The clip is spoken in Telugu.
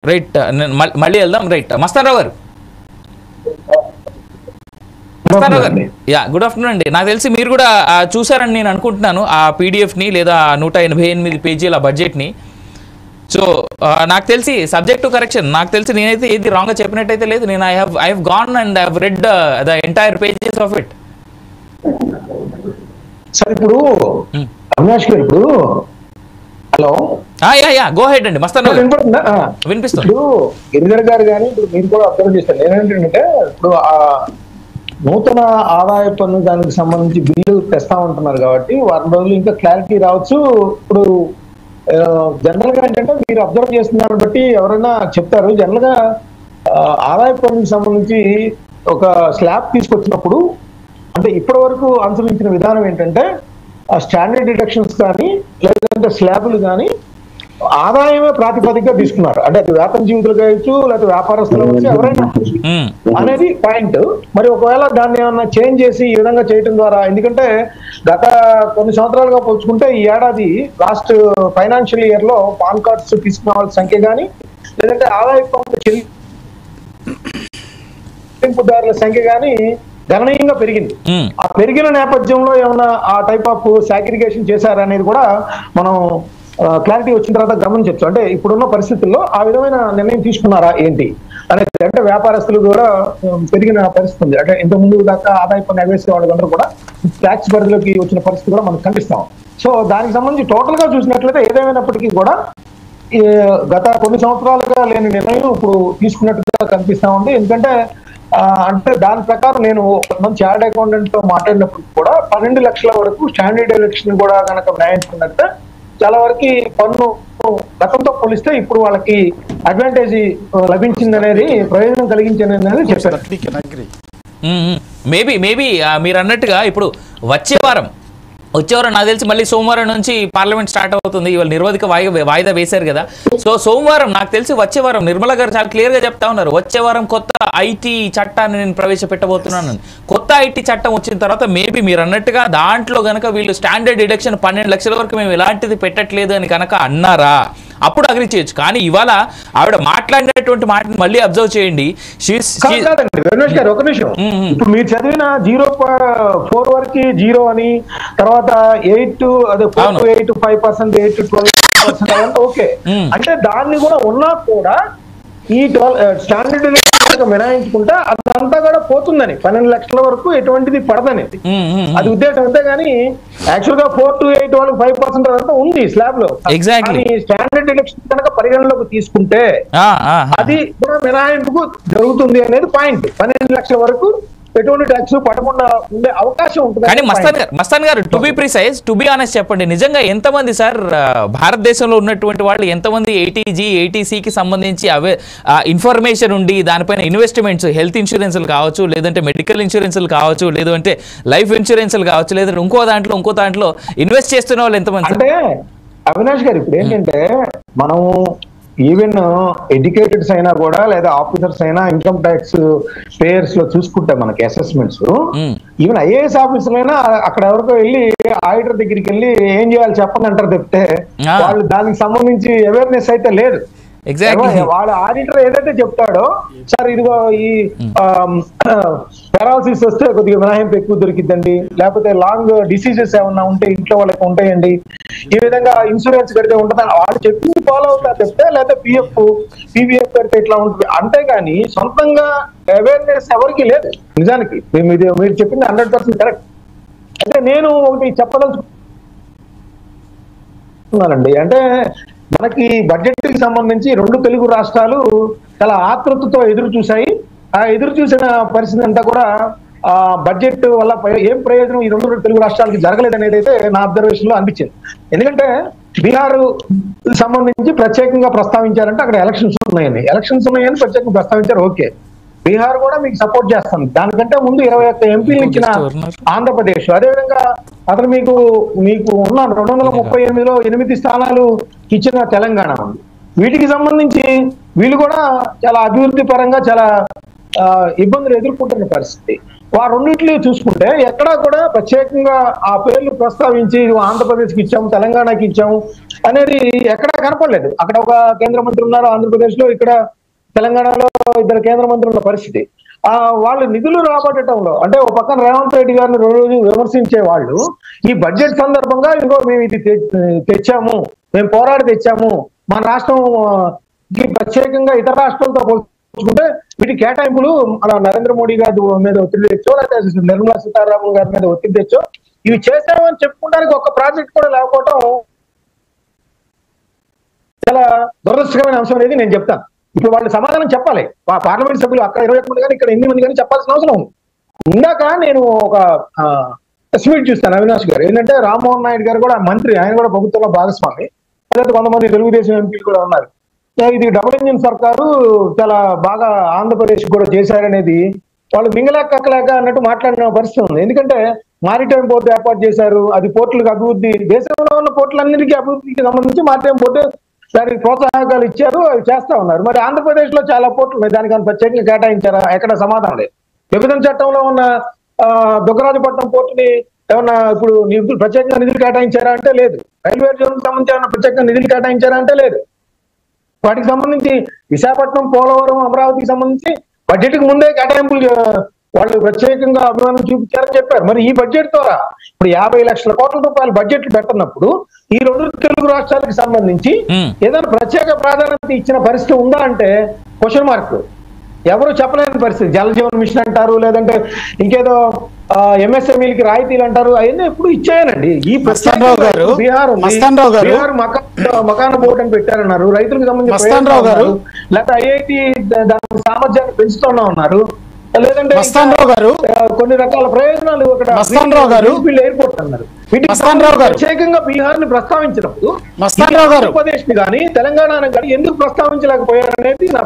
రైట్, మళ్ళీ వెళ్దాం. రైట్, మస్తానరావు గారు. యా, గుడ్ ఆఫ్టర్నూన్ అండి. నాకు తెలిసి మీరు కూడా చూసారని నేను అనుకుంటున్నాను ఆ పీడిఎఫ్ని లేదా 188 పేజీల బడ్జెట్ని. సో నాకు తెలిసి సబ్జెక్ట్ టు కరెక్షన్, నాకు తెలిసి నేనైతే ఏది రాంగ్గా చెప్పినట్టయితే లేదు. నేను I have gone and I have read the entire pages of it. Sir ఇప్పుడు అవినాష్ గారు, ఇప్పుడు హలో, గో హెడ్ అండి. మస్తానరావు వినపడుతుందా? వినిపిస్తుంది. ఇప్పుడు గిరిధర్ గారు కానీ ఇప్పుడు మీరు కూడా అబ్జర్వ్ చేస్తారు. నేనేంటంటే ఇప్పుడు ఆ నూతన ఆదాయ పన్ను దానికి సంబంధించి బిల్లు తెస్తా ఉంటున్నారు కాబట్టి వారం రోజులు ఇంకా క్లారిటీ రావచ్చు. ఇప్పుడు జనరల్ గా ఏంటంటే మీరు అబ్జర్వ్ చేస్తున్నారు బట్టి ఎవరైనా చెప్తారు, జనరల్ గా ఆదాయ పన్నుకి సంబంధించి ఒక స్లాబ్ తీసుకొచ్చినప్పుడు అంటే ఇప్పటి వరకు అనుసరించిన విధానం ఏంటంటే స్టాండర్డ్ డిడక్షన్స్ కానీ లేదంటే స్లాబులు కానీ ఆదాయమే ప్రాతిపదికగా తీసుకున్నారు. అంటే అది వేతన జీవితాలు కావచ్చు లేకపోతే వ్యాపారస్తులు కావచ్చు, ఎవరైనా అనేది పాయింట్. మరి ఒకవేళ దాన్ని ఏమన్నా చేంజ్ చేసి ఈ విధంగా చేయడం ద్వారా, ఎందుకంటే గత కొన్ని సంవత్సరాలుగా పోల్చుకుంటే ఈ ఏడాది లాస్ట్ ఫైనాన్షియల్ ఇయర్ లో పాన్ కార్డ్స్ తీసుకున్న వాళ్ళ సంఖ్య కానీ లేదంటే ఆదాయ పన్ను చెల్లింపుదారుల సంఖ్య కానీ గణనీయంగా పెరిగింది. ఆ పెరిగిన నేపథ్యంలో ఏమైనా ఆ టైప్ ఆఫ్ సాగ్రిగేషన్ చేశారనేది కూడా మనం క్లారిటీ వచ్చిన తర్వాత గమనించవచ్చు. అంటే ఇప్పుడున్న పరిస్థితుల్లో ఆ విధమైన నిర్ణయం తీసుకున్నారా ఏంటి అనేది, అంటే వ్యాపారస్తులు కూడా పెరిగిన పరిస్థితి ఉంది. అంటే ఇంతకుముందు దాకా ఆదాయ పన్ను ఎగవేసే వాళ్ళందరూ కూడా ట్యాక్స్ పరిధిలోకి వచ్చిన పరిస్థితి కూడా మనం కనిపిస్తాం. సో దానికి సంబంధించి టోటల్ గా చూసినట్లయితే ఏదేమైనప్పటికీ కూడా గత కొన్ని సంవత్సరాలుగా లేని నిర్ణయం ఇప్పుడు తీసుకున్నట్టుగా కనిపిస్తా ఉంది. ఎందుకంటే అంటే దాని ప్రకారం నేను కొంతమంది చార్టర్డ్ అకౌంటెంట్ తో మాట్లాడినప్పుడు కూడా 12 లక్షల వరకు స్టాండర్డ్ ఎలక్షన్ కూడా కనుక న్యాయించుకున్నట్టే చాలా వరకు పన్ను గతంతో పోలిస్తే ఇప్పుడు వాళ్ళకి అడ్వాంటేజ్ లభించింది అనేది, ప్రయోజనం కలిగించింది అనేది చెప్పారు. మేబీ మీరు అన్నట్టుగా ఇప్పుడు వచ్చే వారం నాకు తెలిసి మళ్ళీ సోమవారం నుంచి పార్లమెంట్ స్టార్ట్ అవుతుంది. ఇవాళ నిరవధిక వాయిదా వేశారు కదా. సో సోమవారం నాకు తెలిసి వచ్చే వారం నిర్మలా గారు చాలా క్లియర్గా చెప్తా ఉన్నారు, వచ్చే వారం కొత్త ఐటీ చట్టాన్ని నేను ప్రవేశపెట్టబోతున్నాను. కొత్త ఐటీ చట్టం వచ్చిన తర్వాత మేబీ మీరు అన్నట్టుగా దాంట్లో కనుక వీళ్ళు స్టాండర్డ్ డిడక్షన్ 12 లక్షల వరకు మేము ఎలాంటిది పెట్టట్లేదు అని కనుక అన్నారా అప్పుడు అగ్రి చేయొచ్చు. కానీ ఇవాళ ఆవిడ మాట్లాడినటువంటి మాటను మళ్ళీ అబ్జర్వ్ చేయండి. రమేష్ గారు ఒక నిమిషం, ఇప్పుడు మీరు చదివిన 0.4 వరకు 0 అని, తర్వాత 8 అదే 4 to 8 5%, 8 to 12% అదంతా ఓకే. అంటే దాన్ని కూడా ఉన్నా కూడా ఈ స్టాండర్డ్ మినహాయించుకుంటే అదంతా కూడా పోతుందని, 12 లక్షల వరకు ఎటువంటిది పడదనేది అది ఉద్దేశం. అంతేగాని యాక్చువల్ గా 4 to 8 వాళ్ళకి 5% అదంతా ఉంది స్లాబ్ లో. స్టాండర్డ్ డిడక్షన్ కనుక పరిగణలోకి తీసుకుంటే అది కూడా మినహాయింపుకు జరుగుతుంది అనేది పాయింట్. 12 లక్షల వరకు ఎటువంటి ట్యాక్స్ పడకుండా ఉండే అవకాశం ఉంటుంది. కానీ మస్తాన్ గారు to be precise, to be honest చెప్పండి, నిజంగా ఎంతమంది సార్ భారతదేశంలో ఉన్నటువంటి వాళ్ళు ఎంతమంది ఏటీజీ ఏటీసీకి సంబంధించి అవే ఇన్ఫర్మేషన్ ఉండి దానిపైన ఇన్వెస్ట్మెంట్స్, హెల్త్ ఇన్సూరెన్స్లు కావచ్చు, లేదంటే మెడికల్ ఇన్సూరెన్స్లు కావచ్చు, లేదంటే లైఫ్ ఇన్సూరెన్స్లు కావచ్చు, లేదంటే ఇంకో దాంట్లో ఇన్వెస్ట్ చేస్తున్న వాళ్ళు ఎంతమంది? అంటే అవినాష్ గారు ఇప్పుడు ఏంటంటే మనం ఈవెన్ ఎడ్యుకేటెడ్స్ అయినా కూడా లేదా ఆఫీసర్స్ అయినా ఇన్కమ్ ట్యాక్స్ పేయర్స్ లో చూసుకుంటే మనకి అసెస్మెంట్స్, ఈవెన్ ఐఏఎస్ ఆఫీసర్ అయినా అక్కడ ఎవరికో వెళ్ళి ఆడిటర్ దగ్గరికి వెళ్ళి ఏం చేయాలి చెప్పండి అంటారు తప్పితే వాళ్ళు దానికి సంబంధించి అవేర్నెస్ అయితే లేదు. వాళ్ళ ఆడిటర్ ఏదైతే చెప్తాడో, సార్ ఇదిగో ఈ పెరాలసిస్ వస్తే కొద్దిగా మినహాయింపు ఎక్కువ దొరికిద్దండి, లేకపోతే లాంగ్ డిసీజెస్ ఏమన్నా ఉంటే ఇంట్లో వాళ్ళకి ఉంటాయండి, ఈ విధంగా ఇన్సూరెన్స్ కడితే ఉంటుందని వాళ్ళు చెప్పింది ఫాలో అవుతారు చెప్తే, లేకపోతే పీవీఎఫ్ కడితే ఇట్లా ఉంటుంది. అంతేగాని సొంతంగా అవేర్నెస్ ఎవరికి లేదు. నిజానికి మీరు చెప్పింది 100% కరెక్ట్. అంటే నేను ఒకటి చెప్పదలుచుకున్నానండి, అంటే మనకి బడ్జెట్ కి సంబంధించి 2 తెలుగు రాష్ట్రాలు చాలా ఆతృతతో ఎదురు చూశాయి. ఆ ఎదురు చూసిన పరిస్థితి అంతా కూడా బడ్జెట్ వల్ల ఏం ప్రయోజనం ఈ 2 తెలుగు రాష్ట్రాలకి జరగలేదనేది అయితే నా అబ్జర్వేషన్ లో అనిపించింది. ఎందుకంటే బీహార్ సంబంధించి ప్రత్యేకంగా ప్రస్తావించారంటే అక్కడ ఎలక్షన్స్ ఉన్నాయని ప్రత్యేకంగా ప్రస్తావించారు. ఓకే, బీహార్ కూడా మీకు సపోర్ట్ చేస్తుంది. దానికంటే ముందు 21 ఎంపీలు ఇచ్చిన ఆంధ్రప్రదేశ్, అదేవిధంగా అసలు మీకు ఉన్న 238లో 8 స్థానాలు ఇచ్చిన తెలంగాణ ఉంది. వీటికి సంబంధించి వీళ్ళు కూడా చాలా అభివృద్ధి పరంగా చాలా ఇబ్బందులు ఎదుర్కొంటున్న పరిస్థితి. ఆ రెండింటిని చూసుకుంటే ఎక్కడా కూడా ప్రత్యేకంగా ఆ పేర్లు ప్రస్తావించి ఆంధ్రప్రదేశ్కి ఇచ్చాము, తెలంగాణకి ఇచ్చాము, అనేది ఎక్కడ కనపడలేదు. అక్కడ ఒక కేంద్ర మంత్రి ఉన్నారు ఆంధ్రప్రదేశ్ లో, ఇక్కడ తెలంగాణలో 2 కేంద్ర మంత్రుల పరిస్థితి. వాళ్ళు నిధులు రాబట్టడంలో అంటే ఒక పక్కన రేవంత్ రెడ్డి గారిని రోజు విమర్శించే వాళ్ళు ఈ బడ్జెట్ సందర్భంగా ఇంకో మేము ఇది తెచ్చాము, మేము పోరాడి తెచ్చాము, మన రాష్ట్రం ప్రత్యేకంగా ఇతర రాష్ట్రాలతో పోల్చుకుంటే వీటి కేటాయింపులు మన నరేంద్ర మోడీ గారి మీద ఒత్తిడి తెచ్చో, లేకపోతే నిర్మలా సీతారామన్ గారి మీద ఒత్తిడి తెచ్చో ఇవి చేసామని చెప్పుకోవడానికి ఒక ప్రాజెక్ట్ కూడా లేకపోవడం చాలా దురదృష్టకరమైన అంశం అనేది నేను చెప్తాను. ఇప్పుడు వాళ్ళు సమాధానం చెప్పాలి. పార్లమెంట్ సభ్యులు అక్కడ 21 మంది కానీ ఇక్కడ 8 మంది కానీ చెప్పాల్సిన అవసరం ఉంది. ఇందాక నేను ఒక స్వీట్ చూస్తాను అవినాష్ గారు, ఏంటంటే రామ్మోహన్ నాయుడు గారు కూడా మంత్రి, ఆయన కూడా ప్రభుత్వంలో భాగస్వామి, లేకపోతే కొంతమంది తెలుగుదేశం ఎంపీలు కూడా ఉన్నారు. ఇది డబుల్ ఇంజిన్ సర్కారు చాలా బాగా ఆంధ్రప్రదేశ్ కూడా చేశారనేది వాళ్ళు మింగలేక అన్నట్టు మాట్లాడిన పరిస్థితి ఉంది. ఎందుకంటే మారిటైమ్ పోర్టు ఏర్పాటు చేశారు, అది పోర్టులకు అభివృద్ధి, దేశంలో ఉన్న పోర్టులన్నిటికీ అభివృద్ధికి సంబంధించి మారిటైమ్ పోర్టు దానికి ప్రోత్సాహకాలు ఇచ్చారు, అవి చేస్తా ఉన్నారు. మరి ఆంధ్రప్రదేశ్ లో చాలా పోర్టులు ఉన్నాయి, దానికి ప్రత్యేకంగా కేటాయించారా? ఎక్కడ సమాధానం లేదు. విభజన చట్టంలో ఉన్న దుగ్గరాజపట్నం పోర్టుని ఏమన్నా ఇప్పుడు నిధులు ప్రత్యేకంగా నిధులు కేటాయించారా అంటే లేదు. రైల్వే జోన్ సంబంధించి ఏమన్నా ప్రత్యేకంగా నిధులు కేటాయించారా అంటే లేదు. వాటికి సంబంధించి విశాఖపట్నం, పోలవరం, అమరావతికి సంబంధించి బడ్జెట్ కి ముందే కేటాయింపులు వాళ్ళు ప్రత్యేకంగా అభిమానం చూపించారని చెప్పారు. మరి ఈ బడ్జెట్ ద్వారా ఇప్పుడు 50 లక్షల కోట్ల రూపాయల బడ్జెట్లు పెట్టినప్పుడు ఈ 2 తెలుగు రాష్ట్రాలకు సంబంధించి ఏదైనా ప్రత్యేక ప్రాధాన్యత ఇచ్చిన పరిస్థితి ఉందా అంటే క్వశ్చన్ మార్క్. ఎవరు చెప్పలేని పరిస్థితి. జల జీవన్ మిషన్ అంటారు, లేదంటే ఇంకేదో ఎంఎస్ఎంఈలకి రాయితీలు అంటారు, అవన్నీ ఎప్పుడు ఇచ్చాయనండి. ఈ బీహార్ మకాన బోర్డు అని పెట్టారన్నారు, రైతులకు సంబంధించి లేకపోతే ఐఐటి దాని సామర్థ్యాన్ని పెంచుతున్నా ఉన్నారు, లేదంటే కొన్ని రకాల ప్రయోజనాలు ఎయిర్పోర్ట్ అన్నారు. ప్రత్యేకంగా బీహార్ ని ప్రస్తావించినప్పుడు ఆంధ్రప్రదేశ్ ని కానీ తెలంగాణను కానీ ఎందుకు ప్రస్తావించలేకపోయారు అనేది నా